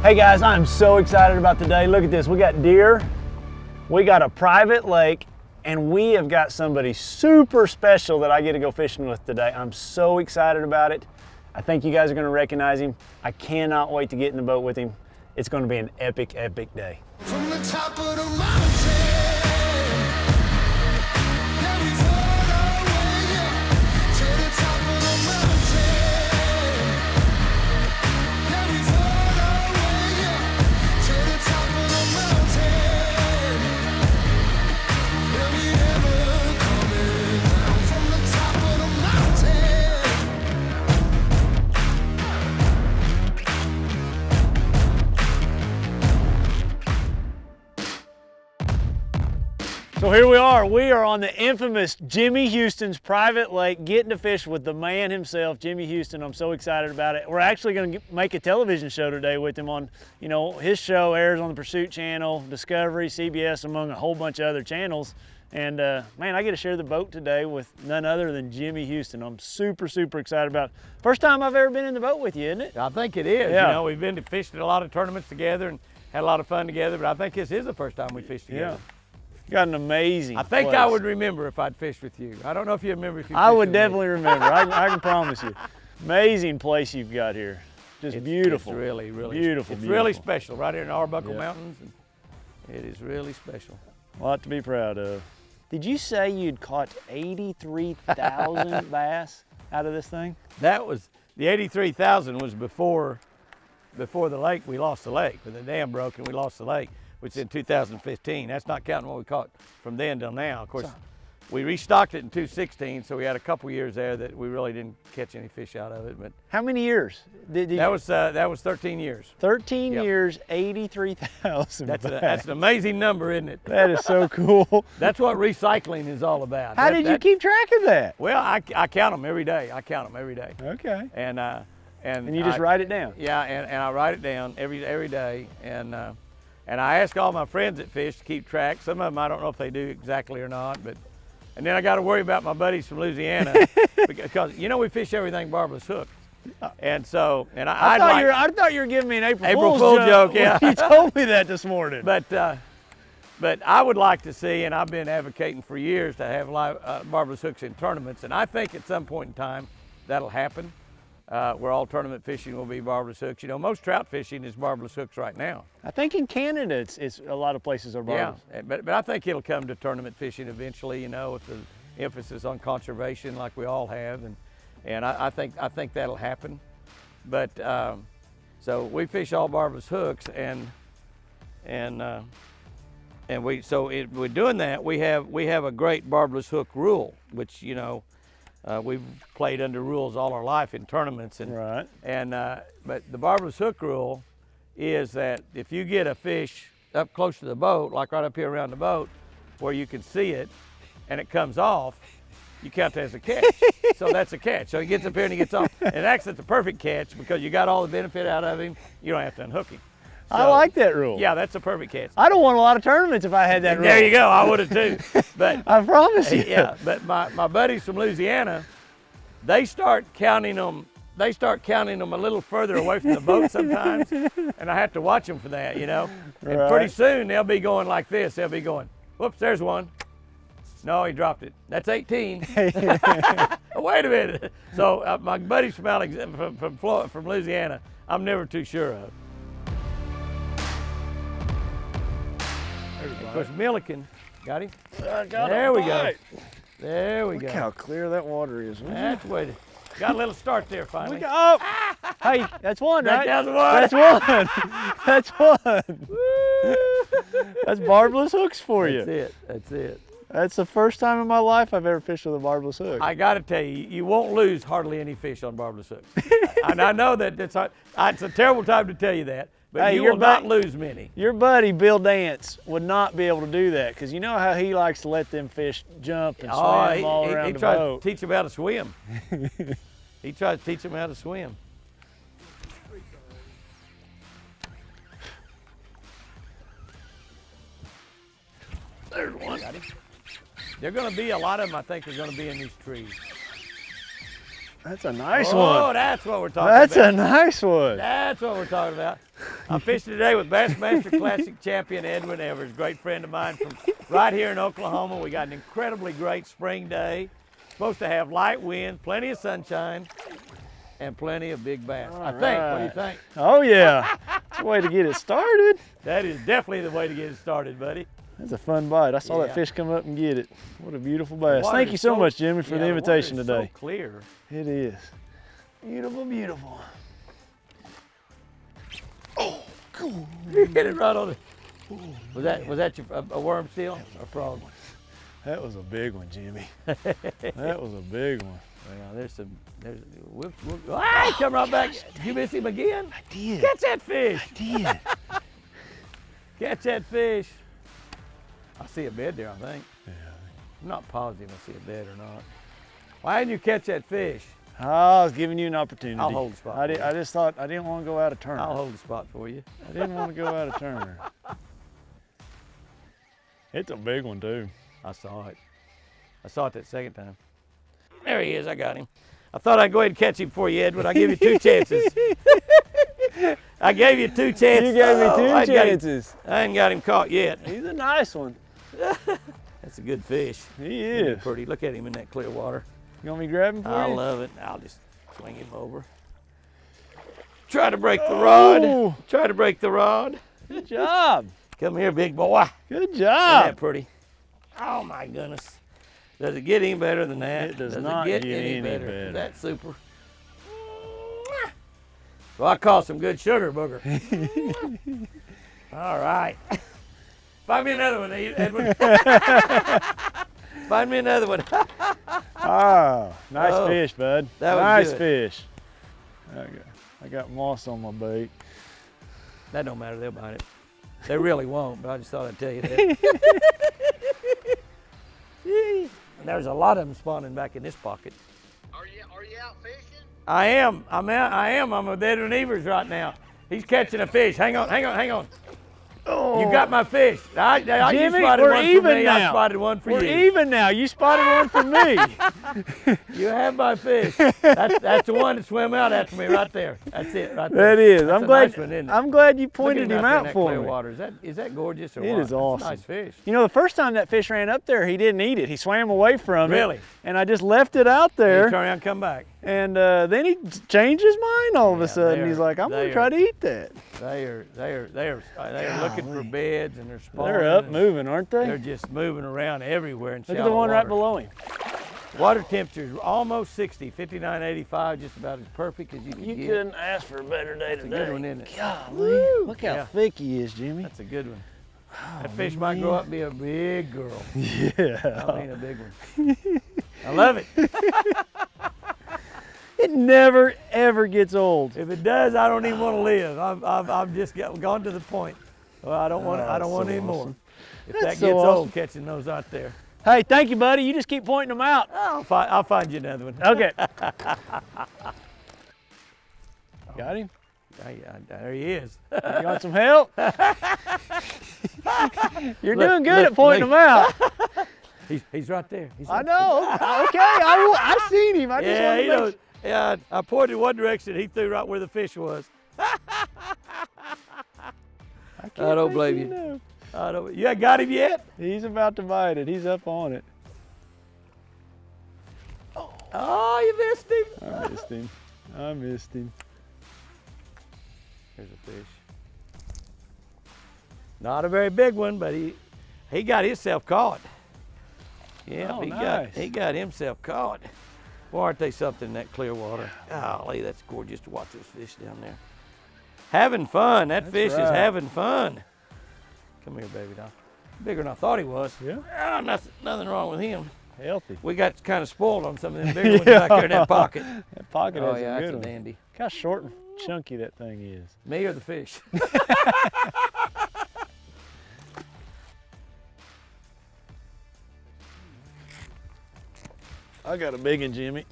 Hey guys, I'm so excited about today. Look at this, we got deer, we got a private lake, and we have got somebody super special that I get to go fishing with today. I'm so excited about it. I think you guys are gonna recognize him. I cannot wait to get in the boat with him. It's gonna be an epic, epic day. From the top of the mountain, yeah, we float our way to the top of the mountain. Yeah, we float our way to the top of the mountain. Yeah, we never coming down from the top of the mountain. So here we are on the infamous Jimmy Houston's private lake, getting to fish with the man himself, Jimmy Houston. I'm so excited about it. We're actually gonna make a television show today with him on, his show airs on the Pursuit Channel, Discovery, CBS, among a whole bunch of other channels. And man, I get to share the boat today with none other than Jimmy Houston. I'm super, super excited about it. First time I've ever been in the boat with you, isn't it? I think it is. Yeah. We've been to fishing a lot of tournaments together and had a lot of fun together, but I think this is the first time we fished together. Yeah. Got an amazing I think place. I would remember if I'd fished with you. I don't know if you remember if you I fished would with me. definitely remember. I can promise you. Amazing place you've got here. Just beautiful. It's really, really beautiful. It's beautiful. really special right here in Arbuckle Yeah. Mountains. And it is really special. A lot to be proud of. Did you say you'd caught 83,000 bass out of this thing? That was, the 83,000 was before the lake, we lost the lake. When the dam broke and we lost the lake, which is in 2015. That's not counting what we caught from then till now. Of course, we restocked it in 2016, so we had a couple years there that we really didn't catch any fish out of it. But How many years? that was 13 years. 13 Yep. years, 83,000 That's bass. an amazing number, isn't it? That is so cool. That's what recycling is all about. How did you keep track of that? Well, I count them every day. Okay. And you just write it down? Yeah, and I write it down every day. And I ask all my friends that fish to keep track. Some of them I don't know if they do exactly or not, and then I got to worry about my buddies from Louisiana because we fish everything barbless hook. And so, I thought you were giving me an April Fool's joke, yeah. You told me that this morning. But I would like to see, and I've been advocating for years to have live barbless hooks in tournaments, and I think at some point in time that'll happen, where all tournament fishing will be barbless hooks. Most trout fishing is barbless hooks right now. I think in Canada, it's a lot of places are barbless. Yeah, but I think it'll come to tournament fishing eventually. With the emphasis on conservation, like we all have, and I think that'll happen. But so we fish all barbless hooks, and we're doing that. We have a great barbless hook rule, which we've played under rules all our life in tournaments, Right. But the barbless hook rule is that if you get a fish up close to the boat, like right up here around the boat, where you can see it, and it comes off, you count that as a catch. So that's a catch. So he gets up here and he gets off, and actually it's a perfect catch because you got all the benefit out of him. You don't have to unhook him. I So, like that rule. Yeah, that's a perfect catch. I don't want a lot of tournaments if I had that rule. There you go. I would have too. But I promise you. yeah, but my buddies from Louisiana, they start counting them a little further away from the boat sometimes, and I have to watch them for that, And Right. pretty soon they'll be going like this. They'll be going, whoops, there's one. No, he dropped it. That's 18. Wait a minute. So my buddies from Louisiana, I'm never too sure of. Of course, Milliken, got him? There we go. There we Look go. how clear that water is. That's what. Got a little start there finally. Look out. Hey, that's one, right? That's one. That's one. That's one. That's barbless hooks for you. That's it. That's the first time in my life I've ever fished with a barbless hook. I got to tell you, you won't lose hardly any fish on barbless hooks. And I know that it's a terrible time to tell you that, but Hey, you your will not buddy- lose many. Your buddy Bill Dance would not be able to do that because you know how he likes to let them fish jump and swim all around he the tries boat. to teach them how to swim. He tries to teach them how to swim. There's one. Got him. There are going to be a lot of them, I think, are going to be in these trees. That's a nice Oh, one. that's what we're talking That's about. a nice one. That's what we're talking about. I'm fishing today with Bassmaster Classic champion Edwin Evers, great friend of mine from right here in Oklahoma. We got an incredibly great spring day. Supposed to have light winds, plenty of sunshine, and plenty of big bass. I think. What do you think? Oh yeah, it's a way to get it started. That is definitely the way to get it started, buddy. That's a fun bite. I saw Yeah. that fish come up and get it. What a beautiful bass. Water Thank you is so much, Jimmy, for yeah, the invitation water is today. So clear. It is. Beautiful, beautiful. Oh, cool. You hit it right on it. Was that a worm still or frog? That was a big one, Jimmy. That was a big one. Well, he come right back. Did you miss him again? I did. Catch that fish. I did. Catch that fish. I see a bed there, I think. Yeah. I'm not positive I see a bed or not. Why didn't you catch that fish? I was giving you an opportunity. I'll hold the spot I for you. just thought I didn't want to go out of turn. I'll hold the spot for you. I didn't want to go out of turn. It's a big one too. I saw it. I saw it that second time. There he is. I got him. I thought I'd go ahead and catch him for you, Edwin. I give you 2 chances. I gave you 2 chances. You gave me Oh, 2 I ain't got him- chances. I ain't got him caught yet. He's a nice one. That's a good fish. He Isn't he is. pretty. Look at him in that clear water. You want me to grab him for I you? love it. I'll just swing him over. Try to break the rod. Oh. Try to break the rod. Good job. Come here, big boy. Good Isn't job. that pretty? Oh my goodness. Does it get any better than that? It does not get any better. That's super. Well, I call some good sugar, booger. All right. Find me another one, Edwin. Find me another one. Oh, nice Oh, fish, bud. that was nice good. fish. I got moss on my bait. That don't matter, they'll bite it. They really won't, but I just thought I'd tell you that. And there's a lot of them spawning back in this pocket. Are you out fishing? I am. I'm with Edwin Evers right now. He's catching a fish. Hang on. Oh, You got my fish. You Jimmy, spotted we're one for even me. now. I spotted one for we're you. even now. You spotted one for me. You have my fish. That's the one that swam out after me right there. That's it right That there. is. That's I'm a glad. nice one, isn't it? I'm glad you Look at pointed him there in out that for clear me. water. Is that gorgeous or It what? is awesome. That's a nice fish. You know, the first time that fish ran up there, he didn't eat it. He swam away from it. Really? And I just left it out You there. turn around and come back. And then he changed his mind all of a Yeah, sudden. they He's are- like, I'm going they to try are- to eat that. They are looking for Golly. beds and they're spawning. They're up and moving, aren't they? They're just moving around everywhere in Look at shallow the one right water. below him. Water temperature is almost 60, 59, 85, just about as perfect as you can You get. couldn't ask for a better day a today. good one, isn't it? Golly, look how Yeah. thick he is, Jimmy. That's a good one. That fish might grow up and be a big girl. Yeah. I mean a big one. I love it. It never, ever gets old. If it does, I don't even want to live. I've just gone to the point. Well, I don't want so any more. awesome. If That's that so gets awesome. old, catching those out there. Hey, thank you, buddy. You just keep pointing them out. I'll find you another one. Okay. Got him? There he is. You want some help? You're doing good at pointing them out. He's right there. I know. Okay, I seen him. I just Yeah, want he to knows. Yeah, I pointed one direction. He threw right where the fish was. I don't blame you. You got him yet? He's about to bite it. He's up on it. Oh, you missed him. I missed him. I missed him. There's a fish. Not a very big one, but he got himself caught. Yeah, Oh, he nice. got himself caught. Boy, aren't they something in that clear water? Golly, that's gorgeous to watch those fish down there. Having fun. That fish is right. having fun. Come here, baby doll. Bigger than I thought he was. Yeah. Ah, nothing wrong with him. Healthy. We got kind of spoiled on some of them bigger ones back there in that pocket. That pocket Oh is yeah, a that's good a one. dandy. Look how short and chunky that thing is. Me or the fish? I got a big one, Jimmy.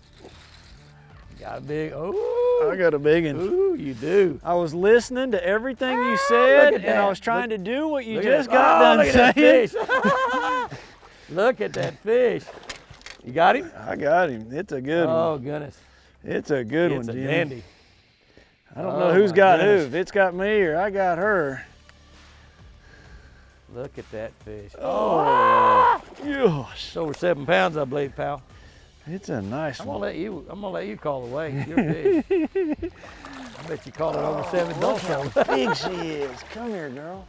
Got a big. Oh. I got a big one. Ooh, you do. I was listening to everything you look said, at and I that. was trying to do what you Look at just that. got done look at saying. that fish. Look at that fish. You got him? I got him. It's a good one. Oh, goodness. It's a good It's one, a Jimmy. dandy. I don't know Oh, who's my got goodness. who. If it's got me or I got her. Look at that fish. Oh, gosh. It's over 7 pounds, I believe, pal. It's a nice I'm one. gonna let you call the weight. Your fish. I bet you called it over 7 Look how also. big she is. Come here, girl.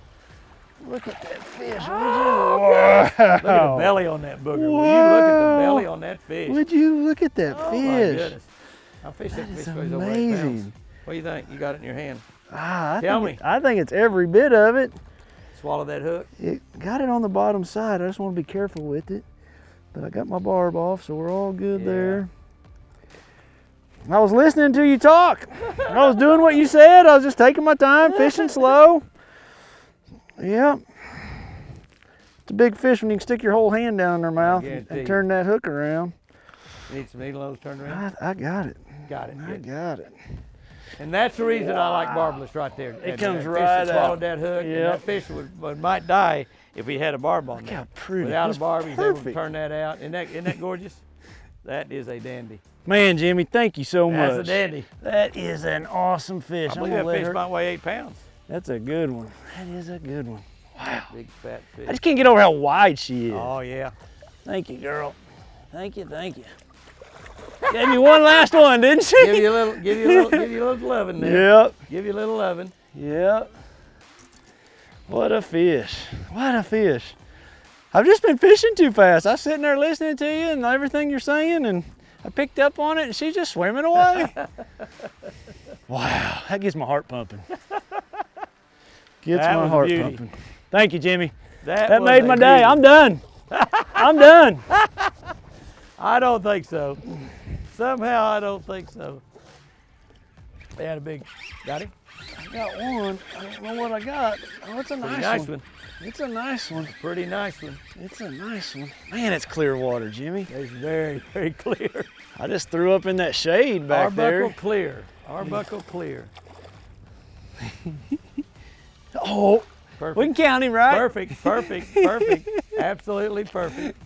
Look at that fish, would you? Wow. Look at the belly on that booger. Will you look at the belly on that fish? Would you look at that Oh my fish? goodness. I fished that It's fish weighs over 8 pounds. amazing. What do you think? You got it in your hand. Ah, Tell me. I think it's every bit of it. Swallow that hook. It got it on the bottom side. I just want to be careful with it. But I got my barb off, so we're all good Yeah. there. I was listening to you talk. I was doing what you said. I was just taking my time, fishing slow. Yep. It's a big fish when you can stick your whole hand down in their mouth guarantee and you. turn that hook around. You need some needle nose turned around? I got it. Got it. I Good. got it. And that's the reason I like barbless right there. It And comes that right fish that swallowed out. that hook, and Yep. that fish might die if he had a barb on Look there. how pretty. Without It's a barb, he's able to perfect. turn that out. Isn't that gorgeous? That is a dandy. Man, Jimmy, thank you so That's a much. dandy. That is an awesome fish. I I'm believe gonna that let fish her. might weigh 8 pounds. That's a good one. That is a good one. Wow. Big fat fish. I just can't get over how wide she is. Oh yeah. Thank you, girl. Thank you, thank you. Gave me one last one, didn't she? Give you a little loving there. Yep, Give you a little loving. yep. What a fish. What a fish. I've just been fishing too fast. I was sitting there listening to you and everything you're saying, and I picked up on it, and she's just swimming away. Wow, that gets my heart pumping. Gets That my was a heart beauty. pumping. Thank you, Jimmy. That That was made a my day. beauty. I'm done. I'm done. I don't think so. Somehow I don't think so. They had a big. Got him? I got one. I don't know what I got. Oh, it's a Pretty nice, nice one. one. It's a nice one. Pretty nice one. It's a nice one. Man, it's clear water, Jimmy. It's very, very clear. I just threw up in that shade back Arbuckle there. clear. Arbuckle clear. Oh, Perfect. we can count him, right? Perfect. Perfect. Perfect. Absolutely perfect.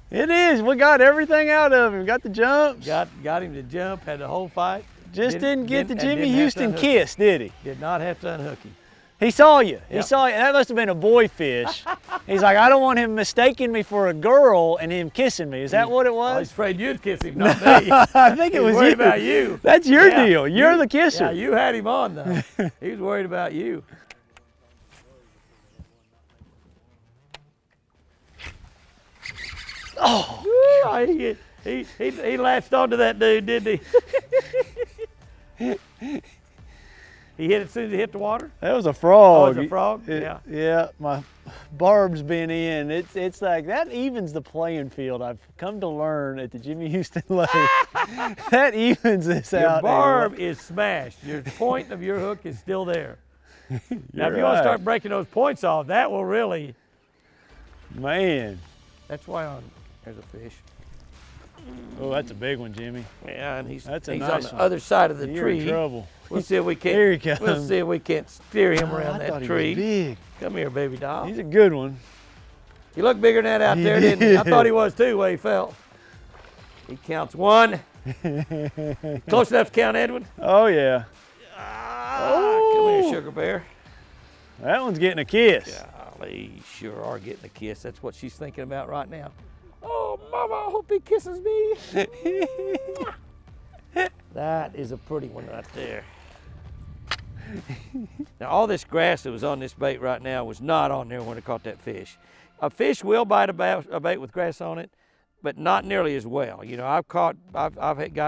It is. We got everything out of him. Got the jumps. Got him to jump. Had the whole fight. Just didn't get the and Jimmy didn't have to Houston unhook kiss, did he? him. Did not have to unhook him. He saw you. He Yep. saw you. That must have been a boy fish. He's like, I don't want him mistaking me for a girl and him kissing me. Is that what it I was was? afraid you'd kiss him, not me. I think it He was was worried you. about you. That's your Yeah, deal. You're you- the kisser. Yeah, you had him on though. He was worried about you. Oh, Woo, he latched onto that dude, didn't he? He hit it as soon as he hit the water. that was a frog. Oh, it's a frog? Yeah. Yeah, my barb's been in. It's like that evens the playing field. I've come to learn at the Jimmy Houston Lake. That evens this Your out. barb is smashed. Your point of your hook is still there. Now, if You're you want right. to start breaking those points off, that will really. Man. That's why there's a fish. Oh, that's a big one, Jimmy. Yeah, and he's That's a on nice the one. other side of the You're tree. in trouble. We'll see if we can't. Here he We'll comes. see if we can't steer him Oh, around I thought that he tree. was big. Come here, baby doll. He's a good one. You look bigger than that out He there, didn't you? I did. thought he was too, the way he felt. He counts one. Close enough to count, Edwin? Oh yeah. Come here, sugar bear. That one's getting a kiss. Golly, you sure are getting a kiss. That's what she's thinking about right now. Oh, Mama, I hope he kisses me. That is a pretty one right there. Now, all this grass that was on this bait right now was not on there when I caught that fish. A fish will bite a bait with grass on it, but not nearly as well. You know, I've got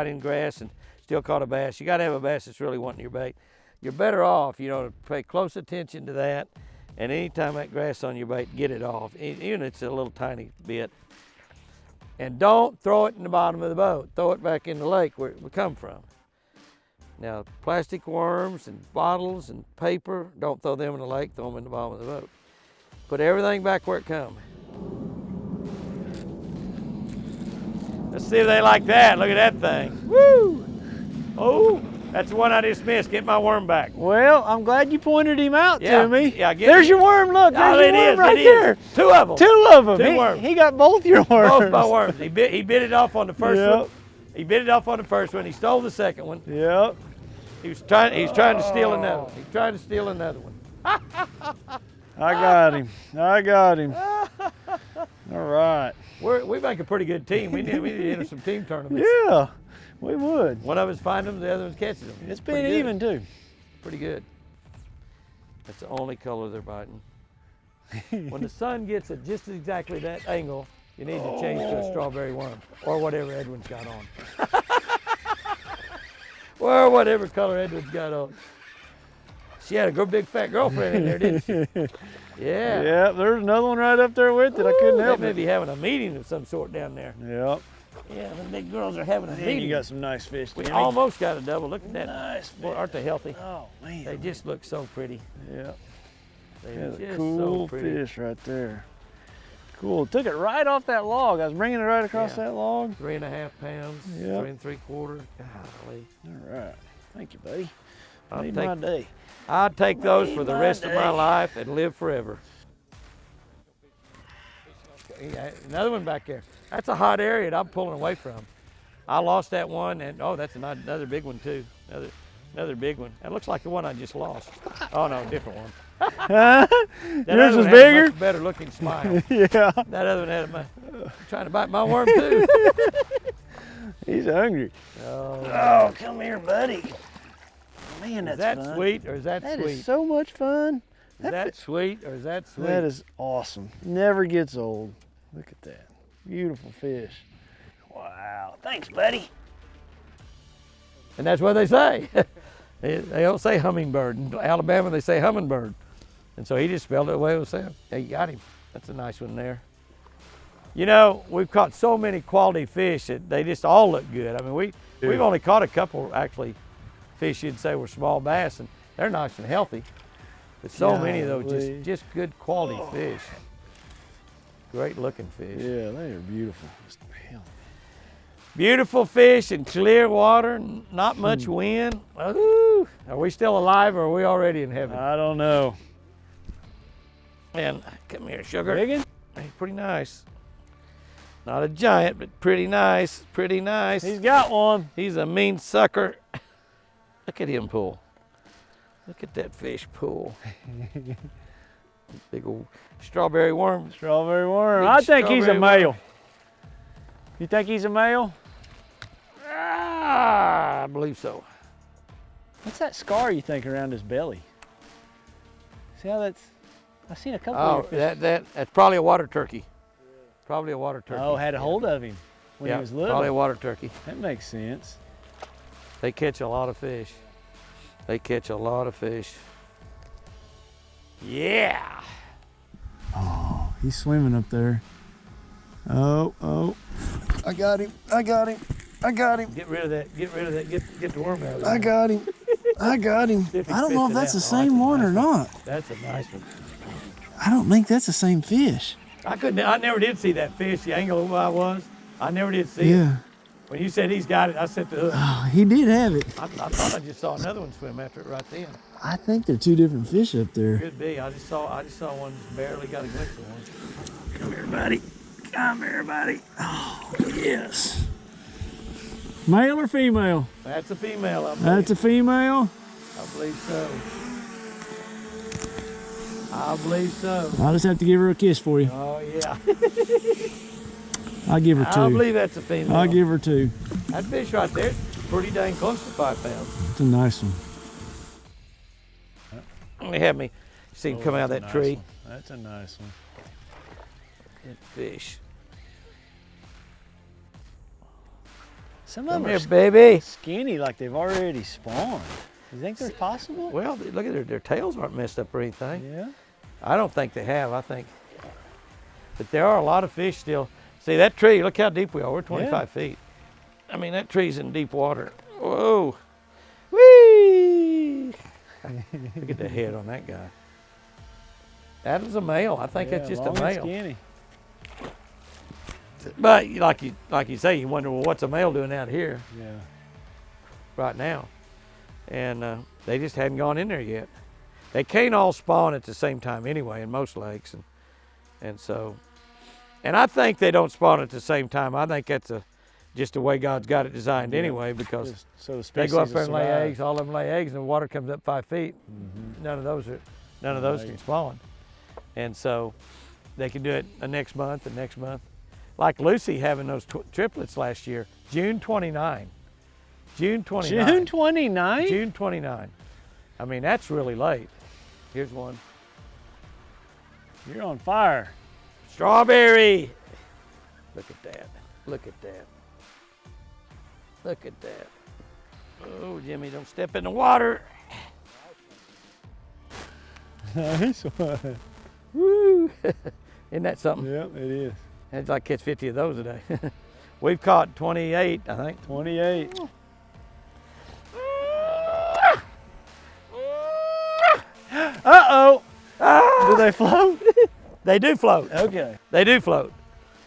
in grass and still caught a bass. You got to have a bass that's really wanting your bait. You're better off, you know, to pay close attention to that. And anytime that grass on your bait, get it off, even if it's a little tiny bit. And don't throw it in the bottom of the boat. Throw it back in the lake where it would come from. Now, plastic worms and bottles and paper, don't throw them in the lake, throw them in the bottom of the boat. Put everything back where it comes. Let's see if they like that. Look at that thing. Woo! Oh, that's the one I just missed. Get my worm back. Well, I'm glad you pointed him out Yeah, to me. yeah, get There's me. your worm. Look, Oh, there's it your worm is, right it is. there. Two of them. Two of them. Two worms. He got both your worms. Both my worms. He bit it off on the first Yep. one. He bit it off on the first one. He stole the second one. Yep. He's trying to steal another one. He's trying to steal another one. I got him. I got him. All right. We make a pretty good team. We need to enter some team tournaments. Yeah, we would. One of us finds them, the other one catches them. It's pretty been good. even too. Pretty good. That's the only color they're biting. When the sun gets at just exactly that angle, you need to change to a strawberry worm or whatever Edwin's got on. Or whatever color Edwin's got on. She had a good big fat girlfriend in there, didn't she? Yeah. Yeah, there's another one right up there with it. I couldn't help They may it. be having a meeting of some sort down there. Yep. Yeah, the big girls are having a Man, meeting. you got some nice fish, We Jimmy. almost got a double. Look at that. Nice Boy, fish. aren't they healthy? Oh man. They just look so pretty. Yep. They're That's a just cool so pretty. fish right there. Cool. Took it right off that log. I was bringing it right across Yeah. that log. 3.5 pounds, Yep. 3 3/4. Golly. All right. Thank you, buddy. I'll Made take- my day. I'd take those for the Made rest my of my day. life and live forever. Yeah, another one back there. That's a hot area that I'm pulling away from. I lost that one, and oh, that's another big one too. Another big one. That looks like the one I just lost. Oh no, different one. That Yours other was one had a bigger? much better looking smile. Yeah. That other one had trying to bite my worm too. He's hungry. Oh, Oh, come here, buddy. Man, is that's that fun. sweet or is that That sweet? is so much fun. Is that sweet or is that sweet? That is awesome. Never gets old. Look at that. Beautiful fish. Wow. Thanks, buddy. And that's what they say. They don't say hummingbird. In Alabama, they say hummingbird. And so he just spelled it the way it was said. Yeah, you got him. That's a nice one there. You know, we've caught so many quality fish that they just all look good. I mean, we've only caught a couple, actually, fish you'd say were small bass, and they're nice and healthy. But so many of those Golly. just good quality fish. Great looking fish. Yeah, they are beautiful. Just hell. Beautiful fish in clear water, not much wind. Ooh, are we still alive or are we already in heaven? I don't know. And come here, sugar. Biggin? He's pretty nice. Not a giant, but pretty nice, pretty nice. He's got one. He's a mean sucker. Look at him pull. Look at that fish pull. Big old strawberry worm. Strawberry worm. Big I think he's a strawberry male. worm. You think he's a male? Ah, I believe so. What's that scar you think around his belly? See how that's, I've seen a couple Oh, of your fish. that's probably a water turkey. Probably a water turkey. Oh, had a hold of him when yeah, he was little. probably a water turkey. That makes sense. They catch a lot of fish. They catch a lot of fish. Yeah. Oh, he's swimming up there. Oh. I got him. I got him. I got him. Get rid of that. Get rid of that. Get the worm out of there. I got him. I got him. See if he I don't know if spits it that's the out. same one or not. That's a nice one. I don't think that's the same fish. I never did see that fish. The angle where I was, I never did see it. Yeah. When you said he's got it, I set the hook. Oh, he did have it. I thought I just saw another one swim after it right then. I think they're two different fish up there. Could be. I just saw one just barely got a glimpse of one. Come here, buddy. Come here, buddy. Oh, yes. Male or female? That's a female. I believe. That's a female. I believe so. I believe so. I'll just have to give her a kiss for you. Oh yeah. I'll give her I two. believe that's a female. I'll give her two. That fish right there is pretty dang close to 5 pounds. It's a nice one. They had me see him come out of that tree. That's a nice one. Good fish. Some of Come them here, are baby. skinny, like they've already spawned. You think they're possible? Well, look at their tails aren't messed up or anything. Yeah. I don't think they have. I think, but there are a lot of fish still. See that tree? Look how deep we are. We're 25 feet. I mean, that tree's in deep water. Whoa. Whee! Look at the head on that guy. That is a male. I think that's just a long and male. Skinny. But like you say, you wonder, well, what's a male doing out here Yeah. right now? And they just hadn't gone in there yet. They can't all spawn at the same time anyway in most lakes, and so, and I think they don't spawn at the same time. I think just the way God's got it designed anyway, because Just so the they species go up will there and lay survive. eggs. All of them lay eggs, and the water comes up 5 feet. None of those Right. can spawn, and so they can do it the next month, and next month. Like Lucy having those triplets last year, June 29. June 29. June 29th? June 29. I mean, that's really late. Here's one. You're on fire. Strawberry. Look at that. Look at that. Look at that. Oh, Jimmy, don't step in the water. Nice one. Woo. Isn't that something? Yep, it is. It's like catch 50 of those a day. We've caught 28, I think. 28. Uh-oh. Do they float? They do float. Okay. They do float.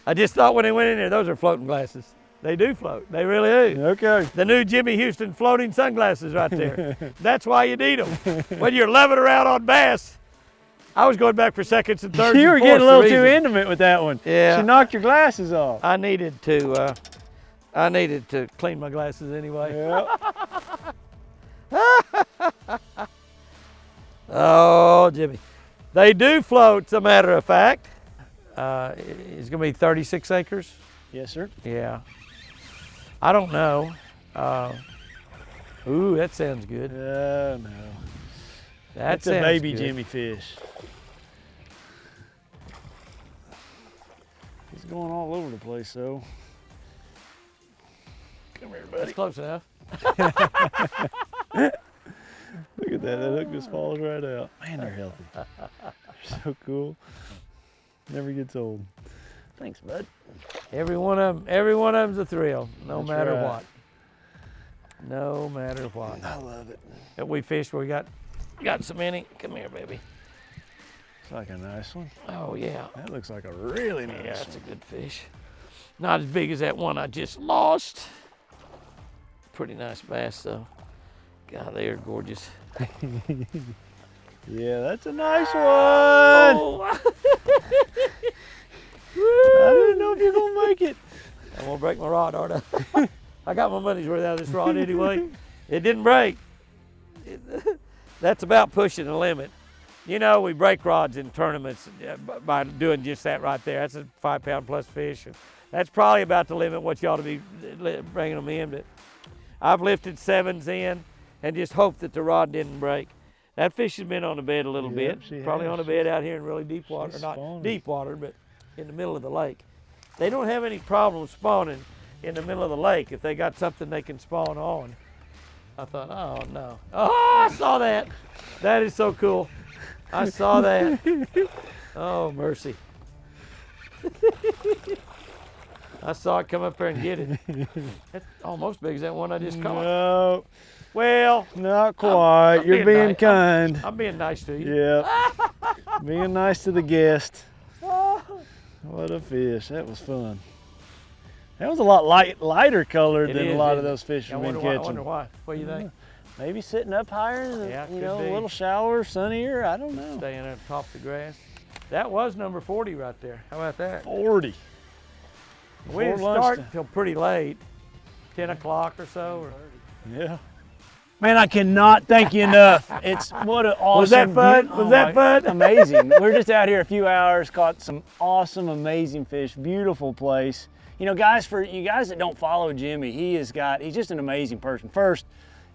I just thought when they went in there, those are floating glasses. They do float. They really do. Okay. The new Jimmy Houston floating sunglasses right there. That's why you need them. When you're loving around on bass, I was going back for seconds and thirds. You were and getting a fourths little the too reason. intimate with that one. Yeah. She knocked your glasses off. I needed to clean my glasses anyway. Yep. Oh, Jimmy. They do float, as a matter of fact. It's going to be 36 acres. Yes, sir. Yeah. I don't know. Ooh, that sounds good. Oh, no. That That's a sounds baby good. Jimmy fish. He's going all over the place, though. Come here, buddy. That's close enough. Look at that. That hook just falls right out. Man, they're healthy. They're so cool. Never gets old. Thanks, bud. Every one of them's a thrill, no That's matter right. what. No matter what. I love it. That we fished where we got so many. Come here, baby. It's like a nice one. Oh yeah. That looks like a really nice Yeah, that's a one. good fish. Not as big as that one I just lost. Pretty nice bass though. God, they are gorgeous. Yeah, that's a nice one. Oh. I didn't know if you were going to make it. I'm gonna break my rod, aren't I? I got my money's worth out of this rod anyway. It didn't break. That's about pushing the limit. You know, we break rods in tournaments by doing just that right there. That's a 5 pound plus fish. And that's probably about the limit what you ought to be bringing them in. But I've lifted 7s in and just hoped that the rod didn't break. That fish has been on the bed a little Yep, bit. she Probably has. on the bed out here in really deep water. She's Not spawning. deep water, but in the middle of the lake. They don't have any problem spawning in the middle of the lake if they got something they can spawn on. I thought, oh no. Oh, I saw that. That is so cool. I saw that. Oh, mercy. I saw it come up there and get it. That's almost big as that one I just caught. No, Well, not quite. I'm You're being nice. kind. I'm being nice to you. Yeah. Being nice to the guest. What a fish. That was fun. That was a lot lighter colored It than is, a lot isn't of it? those fish I we've been wonder why. I catching. wonder why. What do you think? Maybe sitting up higher, Yeah, you could know, be. a little shallower, sunnier. I don't know. Staying up top of the grass. That was number 40 right there. How about that? 40. We didn't Before start lunchtime. until pretty late, 10 o'clock or so. Yeah. Man, I cannot thank you enough. It's what an awesome. Was that fun? Was that fun? Amazing. We're just out here a few hours, caught some awesome, amazing fish. Beautiful place. You know, guys, for you guys that don't follow Jimmy, he's just an amazing person. First,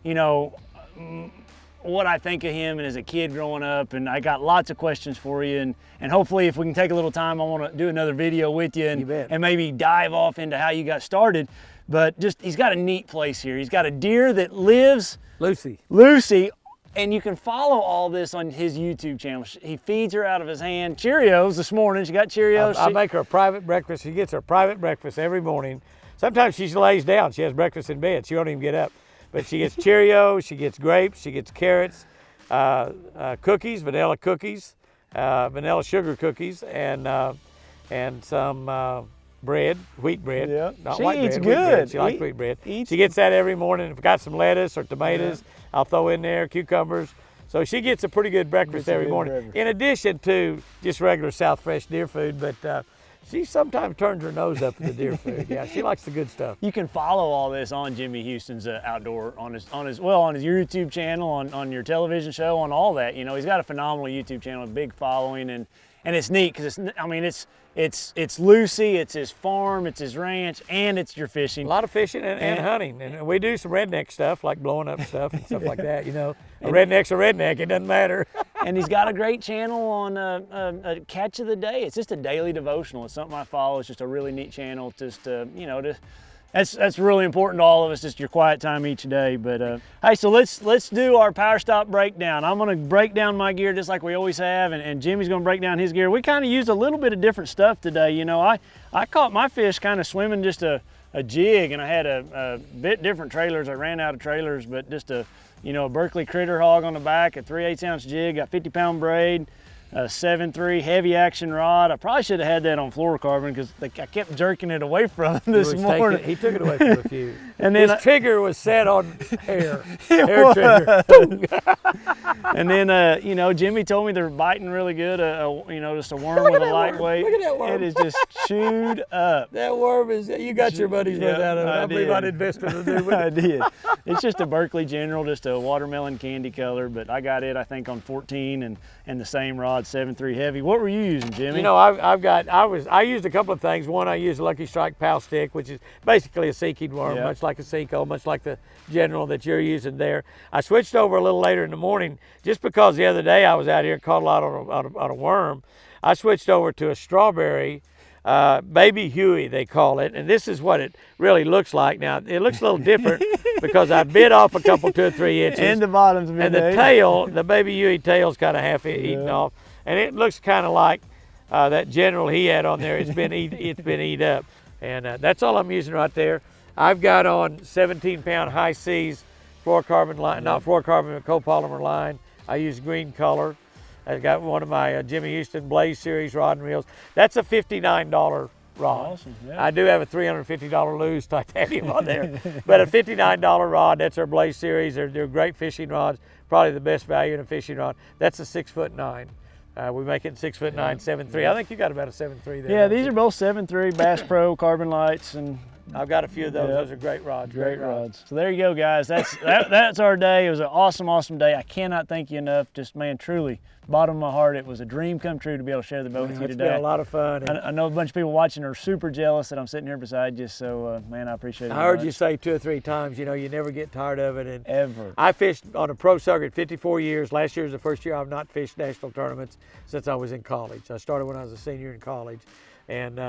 you know, what I think of him and as a kid growing up, and I got lots of questions for you, and hopefully if we can take a little time, I want to do another video with you You bet. and maybe dive off into how you got started. But just, he's got a neat place here. He's got a deer that lives, Lucy, and you can follow all this on his YouTube channel. He feeds her out of his hand. Cheerios this morning. She got Cheerios. I make her a private breakfast. She gets her private breakfast every morning. Sometimes she lays down. She has breakfast in bed. She won't even get up. But she gets Cheerios, she gets grapes, she gets carrots, cookies, vanilla sugar cookies, and some bread, wheat bread. Yeah. Not She white eats bread, wheat bread. good. She likes wheat bread. Eats- She gets that every morning. If I got some lettuce or tomatoes, I'll throw in there, cucumbers. So she gets a pretty good breakfast Gets a every good morning. breakfast. In addition to just regular South Fresh deer food, but She sometimes turns her nose up at the deer food. Yeah, she likes the good stuff. You can follow all this on Jimmy Houston's outdoor on his YouTube channel, on your television show, on all that. You know, he's got a phenomenal YouTube channel, a big following, and it's neat because it's Lucy, it's his farm, it's his ranch, and it's your fishing. A lot of fishing and hunting, and we do some redneck stuff like blowing up stuff and stuff like that. You know, a redneck's a redneck. It doesn't matter. And he's got a great channel on a catch of the day. It's just a daily devotional. It's something I follow. It's just a really neat channel. Just that's really important to all of us. Just your quiet time each day. But hey, so let's do our power stop breakdown. I'm gonna break down my gear just like we always have, and Jimmy's gonna break down his gear. We kind of used a little bit of different stuff today. You know, I caught my fish kind of swimming just a jig, and I had a bit different trailers. I ran out of trailers, but just a Berkeley critter hog on the back, a 3/8 ounce jig, got 50-pound braid, a 7.3 heavy action rod. I probably should have had that on fluorocarbon because I kept jerking it away from him this morning. He took it away from a few. And then his trigger was set on hair. Hair trigger. And then Jimmy told me they're biting really good. Just a worm with a lightweight. Look at that worm. It is just chewed up. That worm is. You got your buddies with out of it. I believe I'd invested to do with it. I did. It's just a Berkeley General, just a watermelon candy color, but I got it I think on 14 and the same rod, 7.3 heavy. What were you using, Jimmy? You know, I used a couple of things. One, I used a Lucky Strike Pal Stick, which is basically a sinking worm, Yep. much like a Cinco, much like the General that you're using there. I switched over a little later in the morning just because the other day I was out here and caught a lot on a worm. I switched over to a strawberry baby Huey, they call it, and this is what it really looks like. Now it looks a little different because I bit off a couple, 2 or 3 inches, and the bottom's been and the tail, the baby Huey tail's kind of half eaten off, and it looks kind of like that General he had on there. It's been eat up, and that's all I'm using right there. I've got on 17-pound high seas fluorocarbon line, not fluorocarbon, but copolymer line. I use green color. I got one of my Jimmy Houston Blaze Series rod and reels. That's a $59 rod. Awesome. Yeah. I do have a $350 loose titanium on there, but a $59 rod. That's our Blaze Series. They're great fishing rods. Probably the best value in a fishing rod. That's a 6'9". We make it in 6'9", 7.3. I think you got about a 7.3 there. Yeah, these are both 7.3 Bass Pro carbon lights, and I've got a few of those. Those are great rods. Great rods. So there you go, guys. That's our day. It was an awesome day. I cannot thank you enough. Just, man, truly, bottom of my heart, it was a dream come true to be able to share the boat with you today. It's been a lot of fun. I know a bunch of people watching are super jealous that I'm sitting here beside you. So, man, I appreciate it. I heard you say 2 or 3 times, you never get tired of it. And ever. I fished on a pro circuit 54 years. Last year was the first year I've not fished national tournaments since I was in college. I started when I was a senior in college, and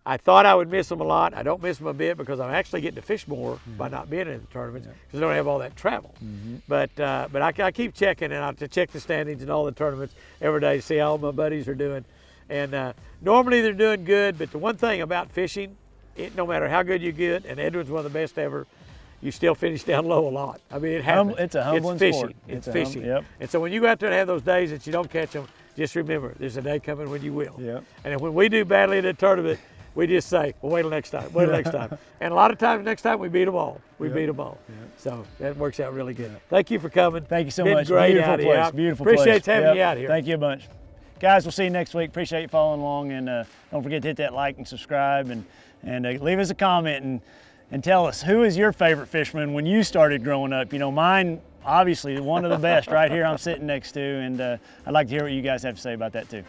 I thought I would miss them a lot. I don't miss them a bit because I'm actually getting to fish more by not being in the tournaments because I don't have all that travel. But I keep checking, and I have to check the standings in all the tournaments every day to see how all my buddies are doing. And normally they're doing good, but the one thing about fishing, no matter how good you get, and Edwin's one of the best ever, you still finish down low a lot. I mean, it happens. It's a humbling sport. It's fishing. Yep. And so when you go out there and have those days that you don't catch them, just remember, there's a day coming when you will. Yep. And when we do badly in a tournament, we just say, well, wait till next time, wait till next time. And a lot of times, next time, we beat them all. We beat them all. Yep. So that works out really good. Thank you for coming. Thank you so Been much. Great Beautiful out place. here. Beautiful Appreciate place. having you out here. Thank you a bunch. Guys, we'll see you next week. Appreciate you following along, and don't forget to hit that like and subscribe, and leave us a comment and tell us, who is your favorite fisherman when you started growing up? Mine, obviously, one of the best right here I'm sitting next to, and I'd like to hear what you guys have to say about that too.